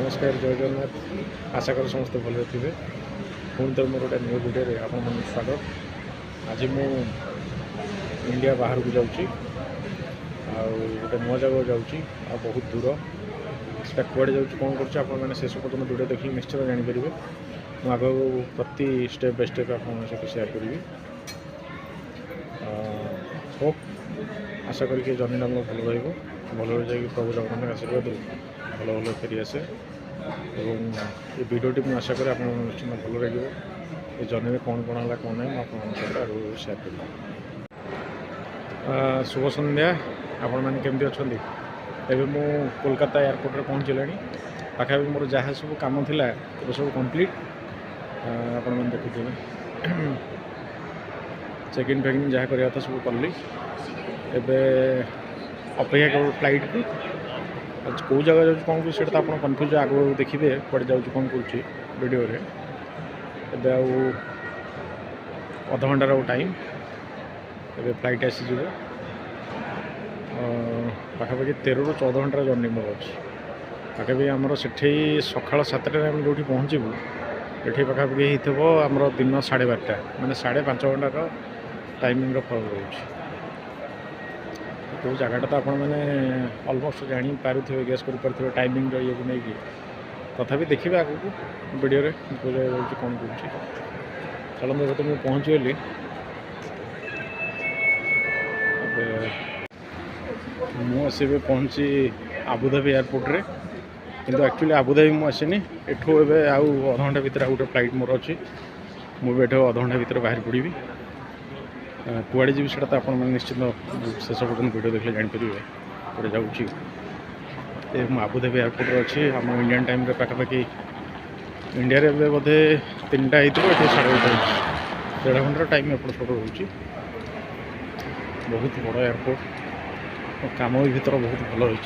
नमस्कार जय जगन्नाथ आशा कर समस्त भले थे पुणी तो मोर गोटे न्यू भिडियो आप स्वागत। आज मु इंडिया बाहर को जाऊँगी गोटे नुआ जगह जाऊँगी बहुत दूर से कुआड़े जाऊँगी कौन कर शेष पर्यटन भिडियो देखिए निश्चित जापर मुझे आग प्रति स्टेप बाय स्टेप आप सेयार करी। होप आशा करी जर्नी मोर भल रही भल जाकि प्रभु जगन्नाथ आशीर्वाद भल भल फेरी आसे ये भिडियोटी मुझे आशा करी आप निश्चित भल लगे। ये जर्नी में कौन कौन है कौन ना मुझे आगे सेयार करी। शुभ सन्ध्या आपण मैंने केमती अच्छा एवं मु कोलकाता एयरपोर्ट पहुँचला पाखा मोर जहाँ सब कम था सब कम्प्लीट आपण मैंने देखुए चेक इन फेकिंग जहाँ करवा था सब कली अपेक्षा कर फ्लाइट को कौ जगह जाऊँ कौन कर तो आप कन्फ्यूज आग देखिए कड़े जाऊँ कौन कर वीडियो अध घंटार टाइम ए फ्लाइट आसीज पाखापाखि 13 ରୁ 14 घंटार जर्नी मोर अच्छी पाखापाखि आमर से सका 7टार आम जो पहुँचू ये पाखापाखि हो आमर दिन 12:30 माने 5.5 घंटार टाइमिंग फरक रोचे। तो जगटा तो आपण मैंने अलमोस्ट जापारे गेस कर टाइमिंग ये को नहीं तथापि देखिए आगे वीडियो कौन कर चलो तो मुझे पहुँचीगली मुझे पहुँची आबुधाबी एयरपोर्ट रे किंतु एक्चुअली आबुधाबी मुझे एठू ए आउ अध घंटा भितर गोटे फ्लाइट मोर अच्छी मुझे अध घंटा भितर बाहर पड़ी कुआड़े जी से आप निश्चित शेष पर्यटन वीडियो देखले जापर कड़े जाऊँ आबुधाबी एयरपोर्ट अच्छी आम इंडियन टाइम पाखापाखि इंडिया रे बोधे 3टा हो 1:30 1.5 टाइम एपट सब रोचे। बहुत बड़ एयरपोर्ट काम भी भर बहुत भल रही।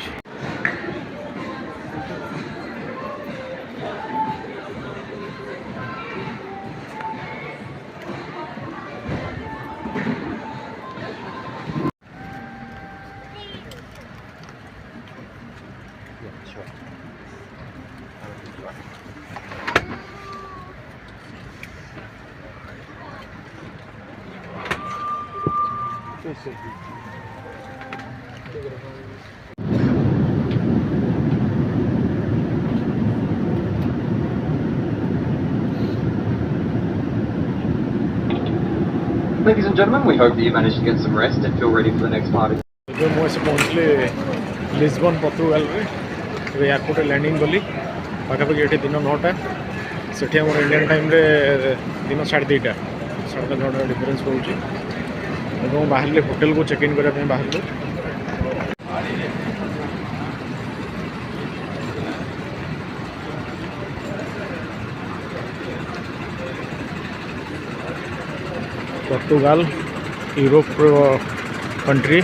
Ladies and gentlemen, we hope that you managed to get some rest and feel ready for the next part. मुझे पहुँचली लिस्बन पोर्तुगाल एयरपोर्ट लैंडिंग कली पाखापाखि ये दिन 9टा से इंडियन टाइम रे दिन 2:30 7.5 घंटा डिफरेन्स रोचे। बाहर होटेल को चेक इन करने बाहर पोर्तुगाल यूरोप कंट्री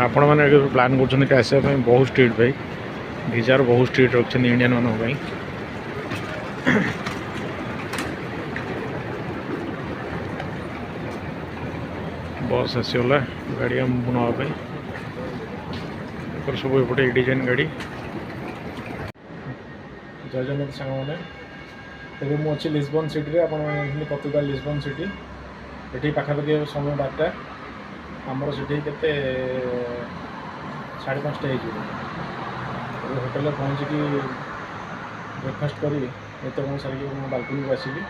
आपण मैंने प्लान कर आसपा बहुत स्ट्रीट भाई भिजार बहुत स्ट्रीट रखते इंडियन मानी बस आसीगला गाड़ी आमको नापी सब एपटे डिजाइन गाड़ी जय जगन्नाथ सांग मैंने तेज मुझे लिस्बन सिटी आप पोर्तुगाल लिस्बन सिटी ये पाखापाखि समय 12टा आमर से के 5:30 हो होटेल पहुँचिकी ब्रेकफास्ट करी नित्यकर्म सारिकी बालकनी को आसली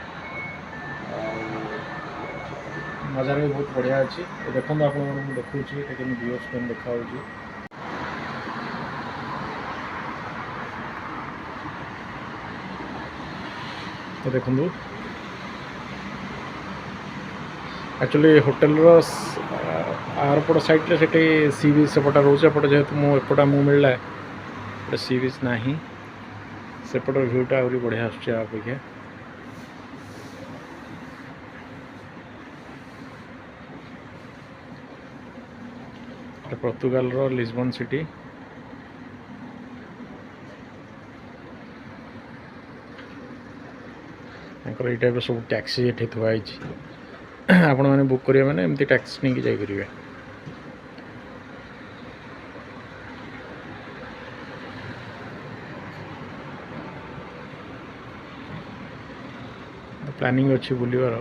नज़ारा भी बहुत बढ़िया अच्छी देखो आप देखा व्यू स्क्रीन देखा तो देखो एक्चुअली होटेल एयरपोर्ट साइड से सी बीच सेपटा रोचे एपटे जेहेतु मुझे मिलला सी बीच ना सेपटर व्यूटा आहरी बढ़िया आसूँ अपेक्षा पोर्तुगाल लिस्बन सिटी ये सब टैक्सी ये थुआई आपण मैंने बुक करेंगे मैंने एमती टैक्सी नहीं जाइए प्लानिंग अच्छी बुलवार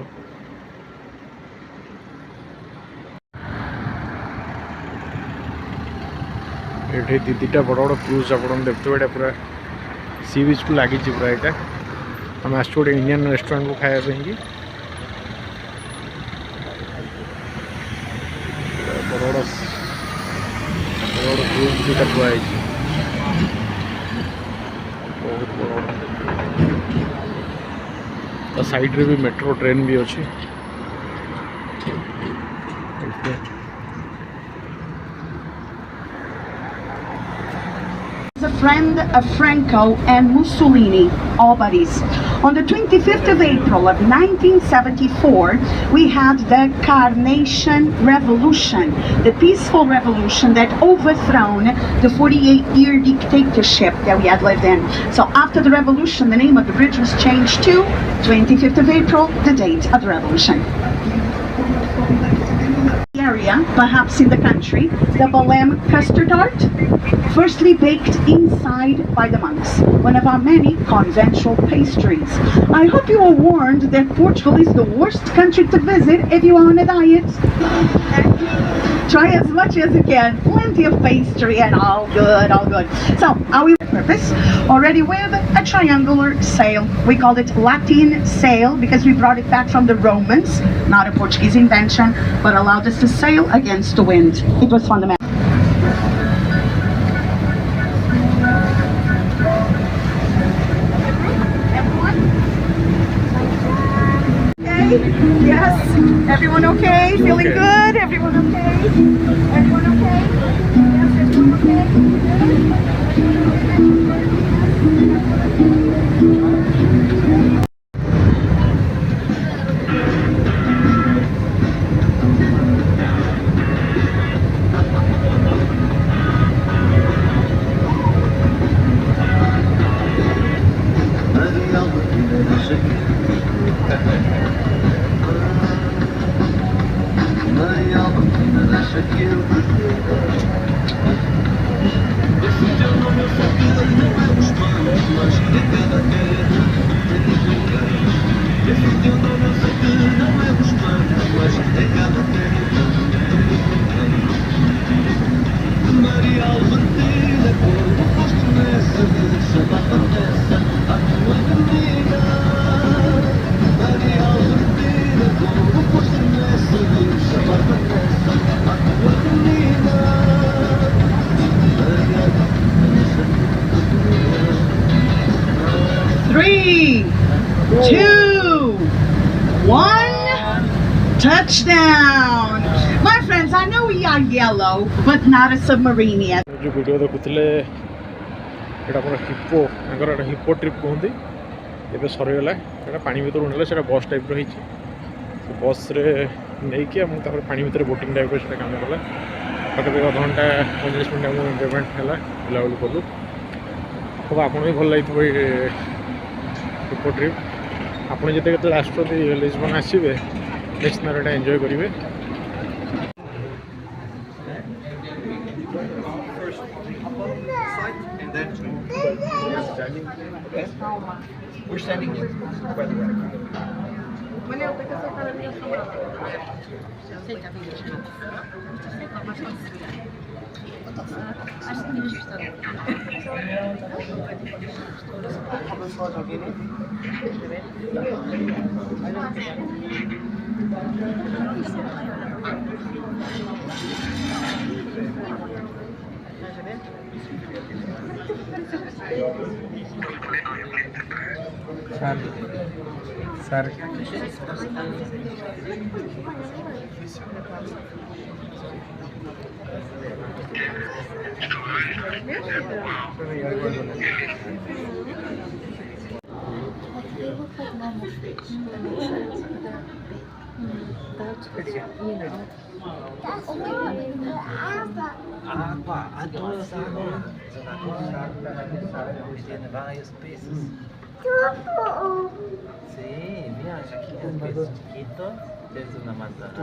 ये दीटा बड़ बड़ क्रूज आप देखते ये पूरा सी बीच को लगी पूरा यहाँ आम आस गोटे इंडियन रेस्टोरेंट को खायापी बड़ बड़ क्रूज दुटा थुआई बहुत बड़ साइड रे भी मेट्रो ट्रेन भी अच्छी A friend of Franco and Mussolini, all buddies. On the 25th of April of 1974, we had the Carnation Revolution, the peaceful revolution that overthrown the 48-year dictatorship that we had lived in. So after the revolution, the name of the bridge was changed to 25th of April, the date of the revolution. Area, perhaps in the country, the Belém custard tart, firstly baked inside by the monks, one of our many conventual pastries. I hope you are warned that Portugal is the worst country to visit if you are on a diet. Try as much as you can, plenty of pastry and all good, all good. So, are we purpose? Already with a triangular sail. We called it Latin sail because we brought it back from the Romans, not a Portuguese invention, but allowed us to sail against the wind. It was fundamental. Yes. Everyone okay? Feeling Okay. good? Everyone okay? Everyone okay? Yes, everyone Three, two, one, touchdown! My friends, I know we are yellow, but not a submarine yet. जो video देखुले यहाँ पूरा hippo यहाँ hippo trip कहते ये सरीगला यहाँ पानी भर ना से बस टाइप रही बस नहीं कि पानी भर बोटिंग टाइप से काम कला पाखे अधघंटा 45 मिनट पेमेंट है बुलाबुली कलु तो आपको भी भल लगे हिप्पो ट्रिप आपड़ जिते के लास्ट लिस्बन आसवे निश्चित भाव एंजॉय करेंगे We're standing here. Sir Água, adoro essa água. Tiene varios peces. Sí, mira, aquí hay un pez chiquito, es una manzana.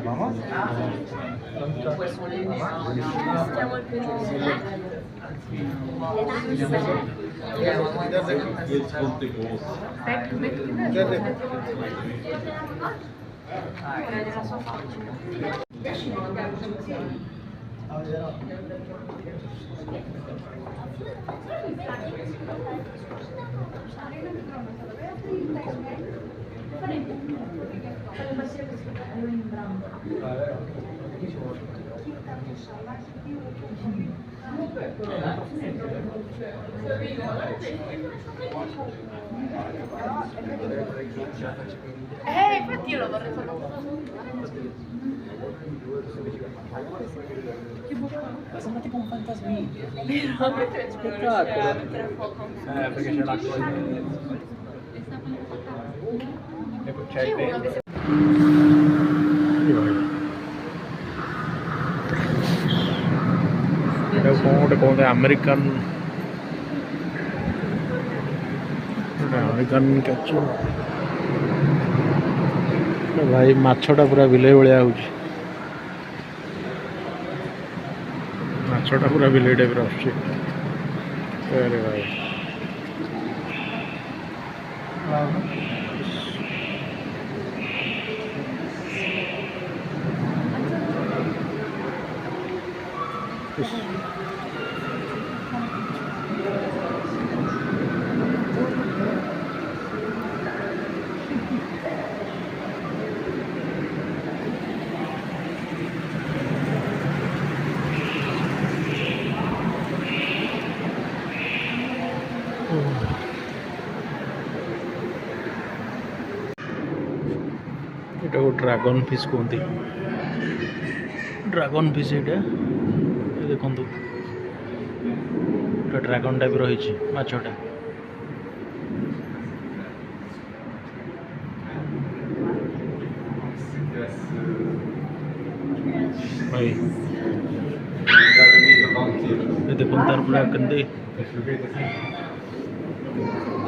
¿Vamos? Infatti io lo vorrei fare. Sembra tipo un fantasmino. Spettacolo. Perché c'è l'acqua in ecco, c'è il vento. ଏଟାକୁ କ'ଣ ଗୋଟେ କହନ୍ତି American catch ଭାଇ ମାଛଟା ପୁରା ବିଲେଇ ଭଳିଆ ହେଉଛି ମାଛଟା ପୁରା ବିଲେଇ ଟାଇପ୍ର ଆସୁଛି ଆରେ ଭାଇ এটা ড্রাগন ফিশ কুହନ୍ତି ড্রাগন ফিশ এটা ଦେଖନ୍ତୁ এটা ড্রাগন টাইপ ରହିଛି ମାଛଟା ଭାଇ ଦେଖନ୍ତୁ ତାର ପୁରା କେମିତି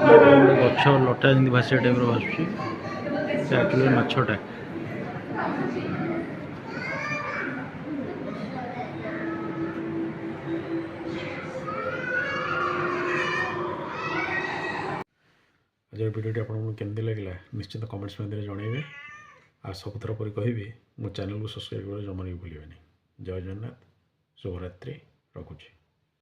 ଗୋଟେ ଗଛ ଲଟା ଯେମିତି ଭାସିବା ଟାଇପ୍ର ଭାସୁଛି ସେ ଆକ୍ଚୁଆଲି ମାଛଟା ଆଜିର ଭିଡ଼ିଓଟି ଆପଣଙ୍କୁ କେମିତି ଲାଗିଲା ନିଶ୍ଚିତ କମେଣ୍ଟସ୍ ମଧ୍ୟରେ ଜଣାଇବେ ଆଉ ସବୁଥର ପରି କହିବି ମୋ ଚ୍ୟାନେଲକୁ ସବସ୍କ୍ରାଇବ୍ କରିବା ଜମା ବି ଭୁଲିବେନି ଜୟ ଜଗନ୍ନାଥ ଶୁଭରାତ୍ରି ରଖୁଛି।